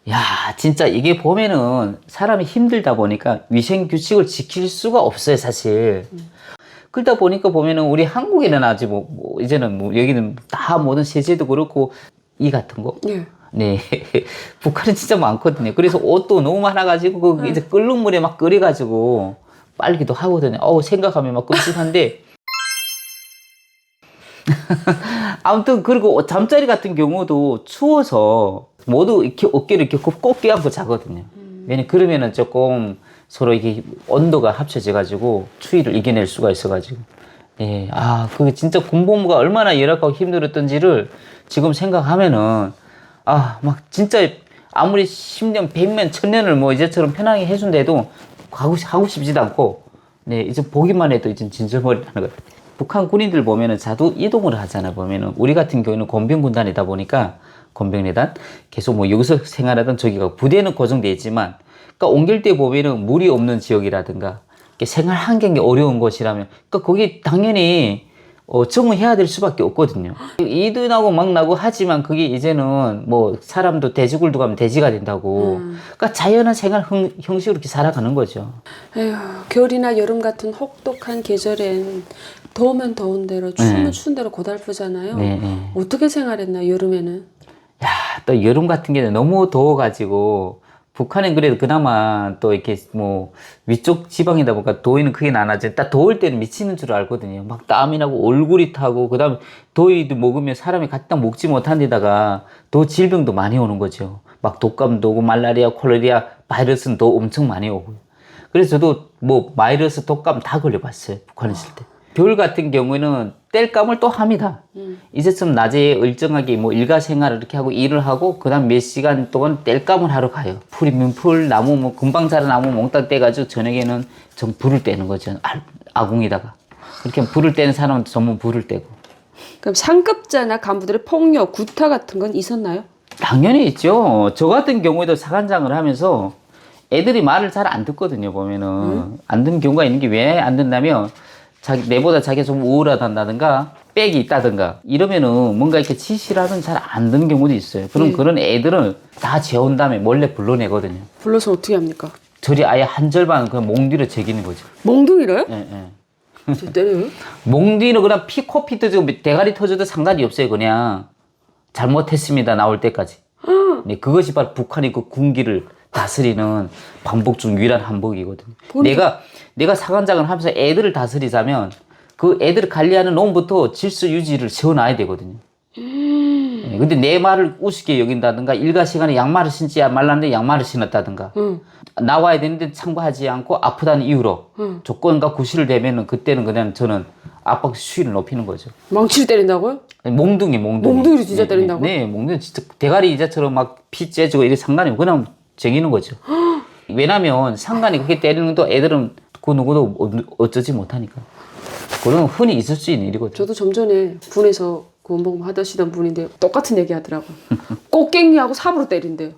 야, 진짜 이게 보면은 사람이 힘들다 보니까 위생 규칙을 지킬 수가 없어요, 사실. 그러다 보니까 보면은 우리 한국에는 아직 이제는 여기는 다 모든 세제도 그렇고 이 같은 거. 예. 네. 북한은 진짜 많거든요. 그래서 옷도 너무 많아가지고 그 이제 끓는 물에 막 끓여가지고 빨기도 하거든요. 생각하면 막 끔찍한데. 아무튼 그리고 잠자리 같은 경우도 추워서 모두 이렇게 어깨를 이렇게 꼭 껴안고 자거든요. 왜냐면 그러면은 조금 서로 이게 온도가 합쳐져 가지고 추위를 이겨낼 수가 있어 가지고. 예. 그게 진짜 군복무가 얼마나 열악하고 힘들었던지를 지금 생각하면은 막 진짜 아무리 10년, 100년, 1000년을 이제처럼 편하게 해준대도 하고 싶지도 않고, 네, 이제 보기만 해도 이제 진절머리 나는 것 같아요. 북한 군인들 보면은 자주 이동을 하잖아, 보면은. 우리 같은 경우는 건병군단이다 보니까, 건병내단. 계속 여기서 생활하던 저기가 부대는 고정되어 있지만, 그러니까 옮길 때 보면은 물이 없는 지역이라든가, 생활 환경이 어려운 곳이라면, 그러니까 거기 당연히, 적응해야 될 수밖에 없거든요. 이도 나고 막 나고 하지만 그게 이제는 사람도 돼지굴도 가면 돼지가 된다고. 그러니까 자연한 생활 형식으로 이렇게 살아가는 거죠. 에휴, 겨울이나 여름 같은 혹독한 계절엔 더우면 더운 대로 추우면 추운 대로 고달프잖아요. 네. 어떻게 생활했나 여름에는? 야, 또 여름 같은 경우는 너무 더워가지고 북한은 그래도 그나마 또 이렇게 위쪽 지방이다 보니까 더위는 크게 안 하지. 딱 더울 때는 미치는 줄 알거든요. 막 땀이 나고 얼굴이 타고 그다음에 더위도 먹으면 사람이 갖다 먹지 못한 데다가 더 질병도 많이 오는 거죠. 막 독감도 오고 말라리아, 콜레리아 바이러스는 더 엄청 많이 오고요. 그래서 저도 바이러스, 독감 다 걸려봤어요. 북한에 있을 때. 겨울 같은 경우에는 땔감을 또 합니다. 이제쯤 낮에 일정하게 일가 생활을 이렇게 하고 일을 하고 그다음 몇 시간 동안 땔감을 하러 가요. 풀이면 풀, 나무 금방 자란 나무 몽땅 떼가지고 저녁에는 좀 불을 떼는 거죠. 아궁에다가. 그렇게 불을 떼는 사람은 전문 불을 떼고. 그럼 상급자나 간부들의 폭력, 구타 같은 건 있었나요? 당연히 있죠. 저 같은 경우에도 사관장을 하면서 애들이 말을 잘 안 듣거든요, 보면은. 안 듣는 경우가 있는 게 왜 안 듣냐면 내보다 자기가 좀 우월하다든가 빽이 있다든가 이러면은 뭔가 이렇게 지시를 하면 잘 안 듣는 경우도 있어요. 그럼 그런 애들을 다 재운 다음에 몰래 불러내거든요. 불러서 어떻게 합니까? 저리 아예 한 절반 그냥 몽디로 제기는 거죠. 몽둥이로요? 예. 때려요? 몽디는 그냥 코피 터지고 대가리 터져도 상관이 없어요. 그냥 잘못했습니다 나올 때까지. 네, 그것이 바로 북한의 그 군기를 다스리는 방법 중 유일한 한복이거든요. 내가 사관장을 하면서 애들을 다스리자면 그 애들을 관리하는 놈부터 질서 유지를 세워놔야 되거든요. 네, 근데 내 말을 우습게 여긴다든가 일과 시간에 양말을 신지 말라는데 양말을 신었다든가 나와야 되는데 참고하지 않고 아프다는 이유로 조건과 구실을 대면은 그때는 그냥 저는 압박 수위를 높이는 거죠. 망치를 때린다고요? 아니, 몽둥이. 몽둥이로 진짜 때린다고요? 네, 몽둥이 진짜 대가리 이자처럼 막 피 째지고 이게 상관이 없고 그냥 쟁이는 거죠. 왜냐면 상관이 그렇게 때리는 것도 애들은 그 누구도 어쩌지 못하니까. 그런 흔히 있을 수 있는 일이거든요. 저도 좀 전에 군에서 군복무 하시던 분인데 똑같은 얘기 하더라고요. 꽃갱이하고 삽으로 때린대요.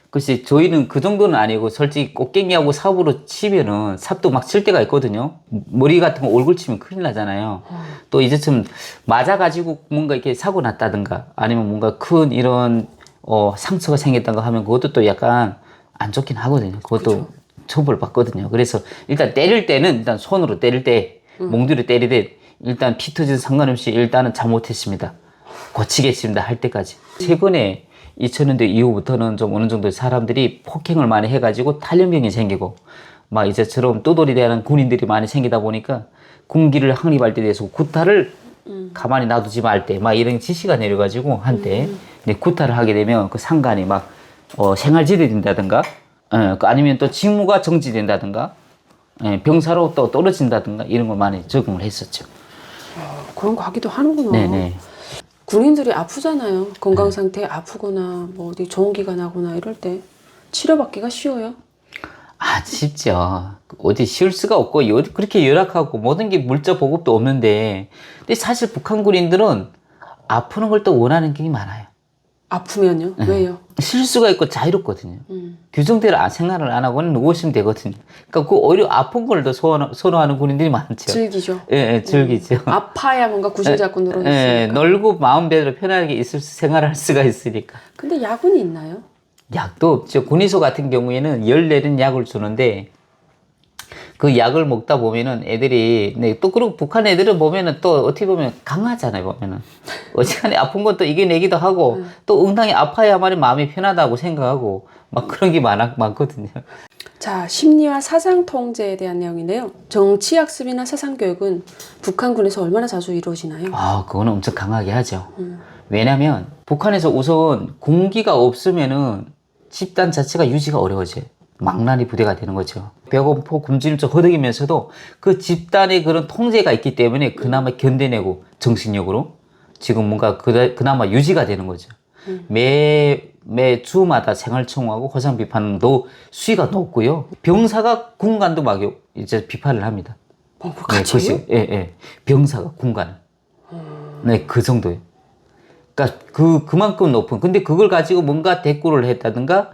글쎄, 저희는 그 정도는 아니고, 솔직히 꽃갱이하고 삽으로 치면은, 삽도 막 칠 때가 있거든요. 머리 같은 거 얼굴 치면 큰일 나잖아요. 또 이제쯤 맞아가지고 뭔가 이렇게 사고 났다든가, 아니면 뭔가 큰 이런, 상처가 생겼다가 하면 그것도 또 약간 안 좋긴 하거든요. 그것도 처벌받거든요. 그래서 일단 때릴 때는 일단 손으로 때릴 때, 몽둥이로 때리되, 일단 피 터지도 상관없이 일단은 잘못했습니다. 고치겠습니다. 할 때까지. 최근에 2000년대 이후부터는 좀 어느 정도 사람들이 폭행을 많이 해가지고 탈염병이 생기고 막 이제처럼 또돌이 되는 군인들이 많이 생기다 보니까 군기를 확립할 때 대해서 구타를 가만히 놔두지 말 때 막 이런 지시가 내려가지고 한때 구타를 하게 되면 그 상관이 막 생활지대 된다든가 아니면 또 직무가 정지된다든가 병사로 또 떨어진다든가 이런 걸 많이 적응을 했었죠. 그런 거 하기도 하는구나. 네네. 군인들이 아프잖아요. 건강 상태 아프거나 어디 좋은 기가 나거나 이럴 때 치료받기가 쉬워요? 쉽죠. 어디 쉬울 수가 없고 그렇게 열악하고 모든 게 물자 보급도 없는데 근데 사실 북한 군인들은 아프는 걸 또 원하는 게 많아요. 아프면요? 왜요? 쉴 수가 있고 자유롭거든요. 규정대로 생활을 안 하고는 누구시면 되거든요. 그러니까 오히려 아픈 걸 더 선호하는 군인들이 많죠. 즐기죠. 예, 즐기죠. 아파야 뭔가 구실 잡고 놀을 수 예, 있으니까. 놀고 마음대로 편하게 생활할 수가 있으니까. 근데 야근이 있나요? 약도 없죠. 군의소 같은 경우에는 열 내린 약을 주는데 그 약을 먹다 보면은 애들이 네, 또 그리고 북한 애들은 보면은 또 어떻게 보면 강하잖아요. 보면은 어지간히 아픈 건 또 이겨내기도 하고 또 응당히 아파야만이 마음이 편하다고 생각하고 막 그런 게 많거든요. 자, 심리와 사상 통제에 대한 내용인데요. 정치 학습이나 사상 교육은 북한군에서 얼마나 자주 이루어지나요? 아, 그거는 엄청 강하게 하죠. 왜냐면 북한에서 우선 군기가 없으면은 집단 자체가 유지가 어려워져요. 망나니 부대가 되는 거죠. 배고프고 굶주림 좀 허덕이면서도 그 집단의 그런 통제가 있기 때문에 그나마 견뎌내고 정신력으로 지금 뭔가 그나마 유지가 되는 거죠. 매 주마다 생활청하고 허상 비판도 수위가 높고요. 병사가 군관도 막 이제 비판을 합니다. 뭐 같이요? 예, 예. 병사가 군관. 네, 그 정도예요. 그러니까 그만큼 높은. 근데 그걸 가지고 뭔가 대꾸를 했다든가,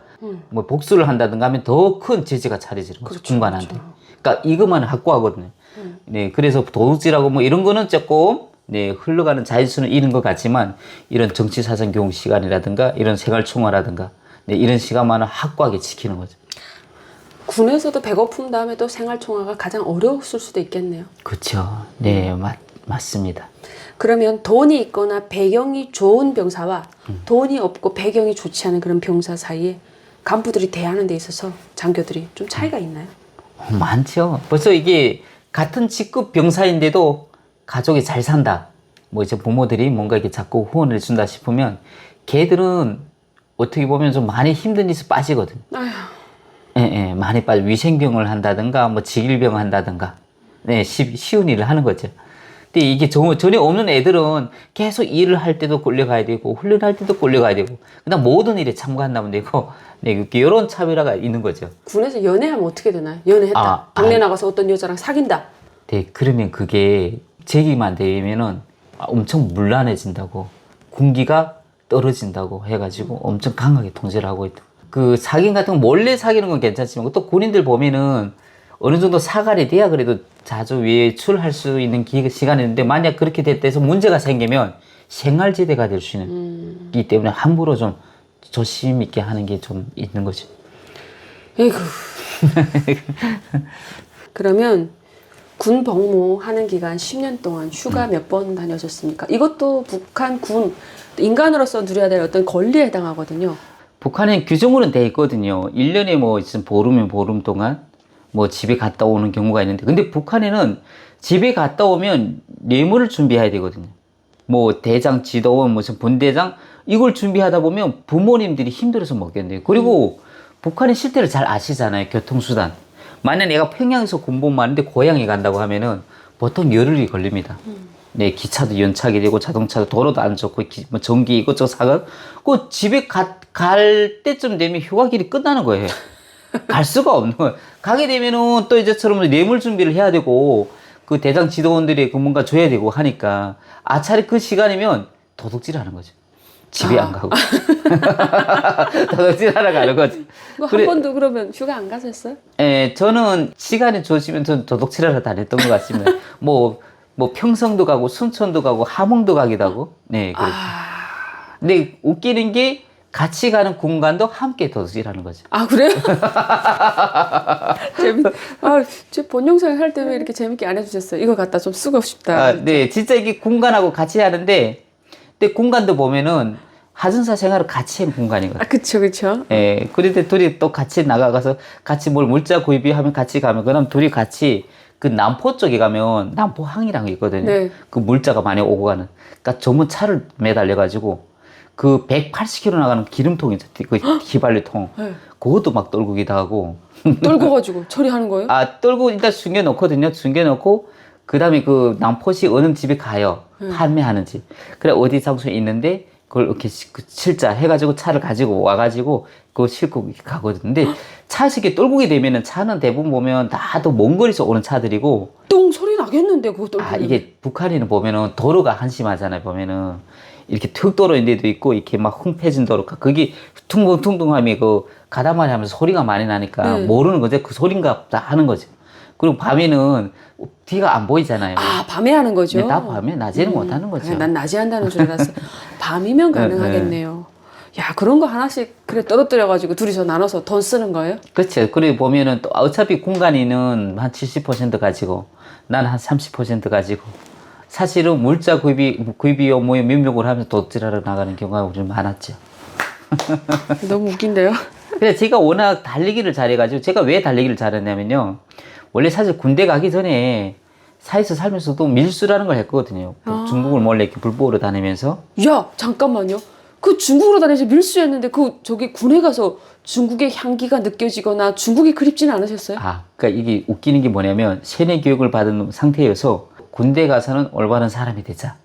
뭐 복수를 한다든가 하면 더 큰 제재가 차려지는 거죠. 그렇죠, 군관한테. 그렇죠. 그러니까 이것만 확고하거든요. 네, 그래서 도둑질하고 뭐 이런 거는 조금 네, 흘러가는 자율수는 잃은 것 같지만 이런 정치 사상 교육 시간이라든가 이런 생활 총화라든가 네, 이런 시간만은 확고하게 지키는 거죠. 군에서도 배고픔 다음에 또 생활총화가 가장 어려웠을 수도 있겠네요. 그렇죠. 네, 맞습니다. 그러면 돈이 있거나 배경이 좋은 병사와 돈이 없고 배경이 좋지 않은 그런 병사 사이에 간부들이 대하는 데 있어서 장교들이 좀 차이가 있나요? 많죠. 벌써 이게 같은 직급 병사인데도 가족이 잘 산다. 뭐 이제 부모들이 뭔가 이렇게 자꾸 후원을 해준다 싶으면 걔들은 어떻게 보면 좀 많이 힘든 일에 빠지거든. 아휴. 예, 예, 많이 빠져. 위생병을 한다든가, 뭐 직일병을 한다든가. 네, 쉬운 일을 하는 거죠. 근데 이게 전혀 없는 애들은 계속 일을 할 때도 끌려가야 되고, 훈련할 때도 끌려가야 되고, 그다음 모든 일에 참가한다면 되고, 네, 이런 차별화가 있는 거죠. 군에서 연애하면 어떻게 되나요? 연애했다. 동네 나가서 어떤 여자랑 사귄다. 네, 그러면 그게 제기만 되면은 엄청 문란해진다고, 군기가 떨어진다고 해가지고 엄청 강하게 통제를 하고 있다. 그 사긴 같은 거 몰래 사귀는 건 괜찮지만 또 군인들 보면은 어느 정도 사갈이 돼야 그래도 자주 외출할 수 있는 시간이 있는데 만약 그렇게 됐다 해서 문제가 생기면 생활지대가 될 수 있는 기 때문에 함부로 좀 조심 있게 하는 게 좀 있는 거죠. 에이구. 그러면 군 복무하는 기간 10년 동안 휴가 몇 번 다녀오셨습니까? 이것도 북한 군 인간으로서 누려야 될 어떤 권리에 해당하거든요. 북한엔 규정으로는 돼 있거든요. 1년에 뭐 있으면 보름이면 보름 동안 뭐 집에 갔다 오는 경우가 있는데 근데 북한에는 집에 갔다 오면 뇌물을 준비해야 되거든요. 뭐 대장, 지도원, 무슨 분대장 이걸 준비하다 보면 부모님들이 힘들어서 못 견뎌요. 그리고 북한의 실태를 잘 아시잖아요. 교통수단. 만약 내가 평양에서 공부만 하는데 고향에 간다고 하면은 보통 열흘이 걸립니다. 네, 기차도 연착이 되고 자동차도 도로도 안 좋고 뭐 전기 이것저것 사가 그 집에 갈 때쯤 되면 휴가길이 끝나는 거예요. 갈 수가 없는 거예요. 가게 되면은 또 이제처럼 뇌물 준비를 해야 되고 그 대장 지도원들이 그 뭔가 줘야 되고 하니까 아차리 그 시간이면 도둑질 하는 거죠. 집에 안 가고. 도둑질 하러 가는 거지. 한 번도 그러면 휴가 안 가셨어요? 예, 저는 시간이 주어지면 전 도둑질 하러 다녔던 것 같습니다. 뭐 평성도 가고 순천도 가고 함흥도 가기도 하고. 네, 그렇죠. 근데 웃기는 게 같이 가는 군관도 함께 도둑질하는 거죠. 아, 그래요? 제 본 영상 할 때 왜 이렇게 재밌게 안 해주셨어요? 이거 갖다 좀 쓰고 싶다. 네, 진짜 이게 군관하고 같이 하는데, 근데 군관도 보면은 하전사 생활을 같이 한 군관이거든요. 그쵸, 그쵸. 예, 그런데 둘이 또 같이 나가서 같이 뭘 물자 구입하면 같이 가면, 그다음 둘이 같이 그 남포 쪽에 가면 남포항이라는 게 있거든요. 네. 그 물자가 많이 오고 가는. 그러니까 전문 차를 매달려가지고 그 180km 나가는 기름통이죠. 그 휘발유통. 네. 그것도 막 떨구기도 하고. 떨궈가지고 처리하는 거예요? 떨고 일단 숨겨놓거든요. 숨겨놓고, 그 다음에 그 남포시 어느 집에 가요. 판매하는 집. 그래, 어디 장소에 있는데, 그걸 이렇게 실자 해가지고 차를 가지고 와가지고, 그거 싣고 가거든요. 근데 차에서 이렇게 떨구게 되면은 차는 대부분 보면 다도 먼 거리에서 오는 차들이고. 똥 소리 나겠는데, 그거 떨구면. 이게 북한에는 보면은 도로가 한심하잖아요. 보면은. 이렇게 특도로인데도 있고, 이렇게 막 흉패진 도로가. 그게 퉁퉁퉁퉁하면 그 가다마리 하면서 소리가 많이 나니까 모르는 거죠. 그 소린가 보다 하는 거죠. 그리고 밤에는 뒤가 안 보이잖아요. 밤에 하는 거죠? 네, 다 밤에, 낮에는 못 하는 거죠. 난 낮에 한다는 줄 알았어. 밤이면 가능하겠네요. 야, 그런 거 하나씩 그래 떨어뜨려가지고 둘이서 나눠서 돈 쓰는 거예요? 그렇죠. 그리고 보면은 또 어차피 공간이는 한 70% 가지고 난 한 30% 가지고 사실은 물자 구입이요 뭐 명목을 하면서 도둑질하러 나가는 경우가 우리는 많았죠. 너무 웃긴데요? 그래서 제가 워낙 달리기를 잘해가지고 제가 왜 달리기를 잘했냐면요. 원래 사실 군대 가기 전에 사에서 살면서도 밀수라는 걸 했거든요. 중국을 몰래 이렇게 불법으로 다니면서. 야, 잠깐만요. 그 중국으로 다니면서 밀수했는데 그 저기 군에 가서 중국의 향기가 느껴지거나 중국이 그립지는 않으셨어요? 그러니까 이게 웃기는 게 뭐냐면 세뇌 교육을 받은 상태여서 군대 가서는 올바른 사람이 되자.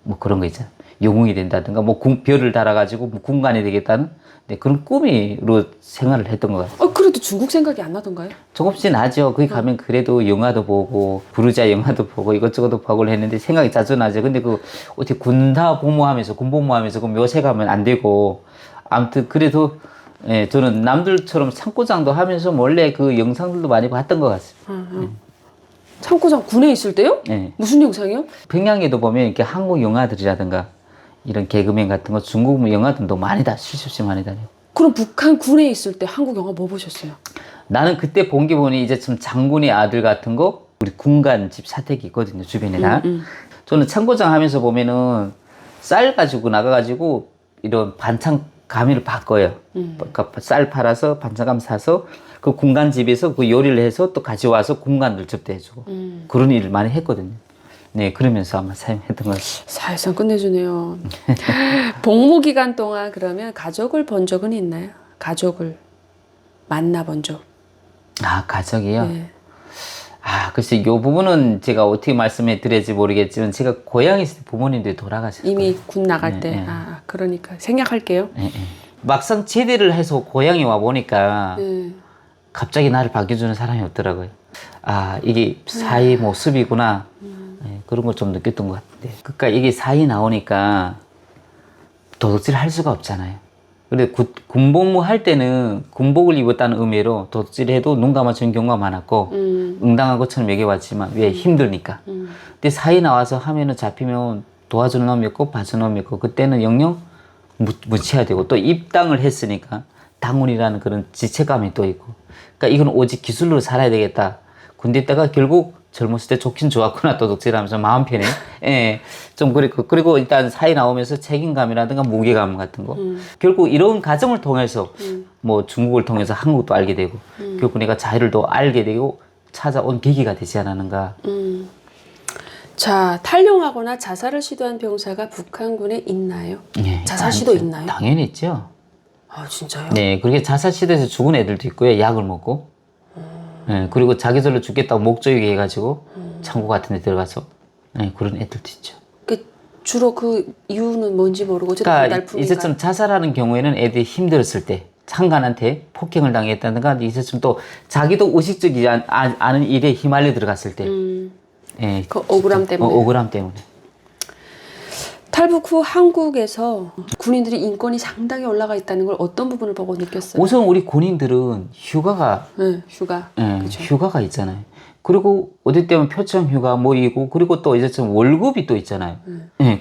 뭐 그런 거 있잖아. 영웅이 된다든가 뭐 별을 달아가지고 뭐 군관이 되겠다는 그런 꿈으로 생활을 했던 것 같아요. 그래도 중국 생각이 안 나던가요? 조금씩 나죠. 거기 가면 그래도 영화도 보고 부르자 영화도 보고 이것저것 보고 했는데 생각이 자주 나죠. 근데 그 어떻게 군다 복무하면서 군복무하면서 그 묘세 가면 안 되고 아무튼 그래도 예, 저는 남들처럼 창고장도 하면서 원래 그 영상들도 많이 봤던 것 같습니다. 창고장 군에 있을 때요? 예. 무슨 영상이요? 평양에도 보면 이렇게 한국 영화들이라든가 이런 개그맨 같은 거 중국 영화들도 많이 실수 없이 많이 다녀요. 그럼 북한 군에 있을 때 한국 영화 뭐 보셨어요? 나는 그때 본 게 보니 이제 좀 장군의 아들 같은 거 우리 군간 집 사택이 있거든요 주변에 다. 저는 창고장 하면서 보면은 쌀 가지고 나가가지고 이런 반찬 가미를 바꿔요. 그러니까 쌀 팔아서 반찬감 사서 그 군간 집에서 그 요리를 해서 또 가져와서 군간들 접대해주고 그런 일을 많이 했거든요. 네, 그러면서 아마 사용했던 것 같아요. 사실상 끝내주네요. 복무 기간 동안 그러면 가족을 본 적은 있나요? 가족을 만나본 적. 가족이요? 네. 글쎄, 이 부분은 제가 어떻게 말씀해 드릴지 모르겠지만, 제가 고향에 있을 때 부모님들이 돌아가셨어요. 이미 군 나갈 네, 때. 네. 그러니까 생략할게요. 막상 제대를 해서 고향에 와 보니까, 네. 갑자기 나를 반겨주는 사람이 없더라고요. 이게 사이 모습이구나. 그런 걸 좀 느꼈던 것 같은데. 그러니까 이게 사이 나오니까 도둑질 할 수가 없잖아요. 근데 군복무 할 때는 군복을 입었다는 의미로 도둑질 해도 눈 감아주는 경우가 많았고, 응당한 것처럼 얘기해왔지만, 왜 힘드니까. 근데 사이 나와서 하면은 잡히면 도와주는 놈이 있고, 봐주는 놈이 있고, 그때는 영영 묻혀야 되고, 또 입당을 했으니까, 당운이라는 그런 지체감이 또 있고. 그러니까 이건 오직 기술로 살아야 되겠다. 군대 있다가 결국 젊었을 때 좋긴 좋았구나, 도둑질하면서 마음 편해. 예, 좀 그랬고. 그리고 일단 사이 나오면서 책임감이라든가 무게감 같은 거. 결국 이런 과정을 통해서 뭐 중국을 통해서 한국도 알게 되고, 결국 내가 자유를 더 알게 되고 찾아온 계기가 되지 않았는가. 자, 탈영하거나 자살을 시도한 병사가 북한군에 있나요? 예, 자살 시도 있나요? 당연히 있죠. 진짜요? 네, 그렇게 자살 시도해서 죽은 애들도 있고요. 약을 먹고. 네, 그리고 자기들로 죽겠다고 목조이게 해가지고 창고 같은 데 들어가서 그런 애들도 있죠. 주로 그 이유는 뭔지 모르고 그러니까 이제 좀 자살하는 경우에는 애들이 힘들었을 때 창간한테 폭행을 당했다든가 이제 좀 또 자기도 의식적이지 않은 일에 휘말려 들어갔을 때 그 억울함 때문에. 억울함 때문에. 탈북 후 한국에서 군인들이 인권이 상당히 올라가 있다는 걸 어떤 부분을 보고 느꼈어요? 우선 우리 군인들은 휴가가 휴가. 그쵸. 휴가가 있잖아요. 그리고 어디 때문에 표창 휴가 모이고 그리고 또 이제처럼 월급이 또 있잖아요.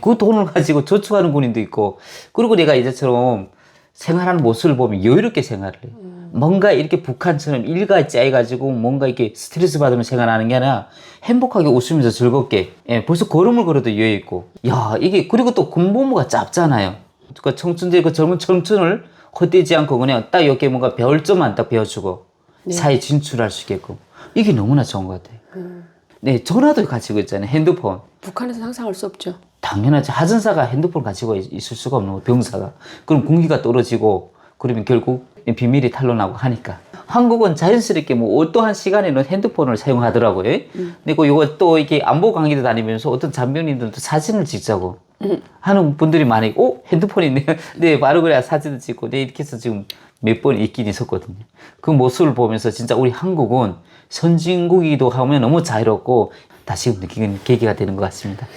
그 돈을 가지고 저축하는 군인도 있고 그리고 내가 이제처럼 생활하는 모습을 보면 여유롭게 생활을 해요. 뭔가 이렇게 북한처럼 일가 짜여가지고 뭔가 이렇게 스트레스 받으면 생활하는 게 아니라 행복하게 웃으면서 즐겁게 벌써 걸음을 걸어도 여유 있고 이게 그리고 또 군복무가 짧잖아요. 그러니까 청춘들 그 젊은 청춘을 헛되지 않고 그냥 딱 이렇게 뭔가 배울 점만 딱 배워주고 사회 진출할 수 있게끔 이게 너무나 좋은 것 같아요. 네, 전화도 가지고 있잖아요. 핸드폰. 북한에서는 항상 할 수 없죠. 당연하지. 하전사가 핸드폰 가지고 있을 수가 없는 거, 병사가. 그럼 군기가 떨어지고, 그러면 결국 비밀이 탄로나고 하니까. 한국은 자연스럽게 뭐 어떠한 시간에는 핸드폰을 사용하더라고요. 근데 요거 또 이렇게 안보 강의도 다니면서 어떤 장병님들도 사진을 찍자고 하는 분들이 많이, 핸드폰이 있네. 네, 바로 그래야 사진을 찍고, 네, 이렇게 해서 지금 몇 번 있긴 있었거든요. 그 모습을 보면서 진짜 우리 한국은 선진국이기도 하면 너무 자유롭고 다시금 느끼는 계기가 되는 것 같습니다.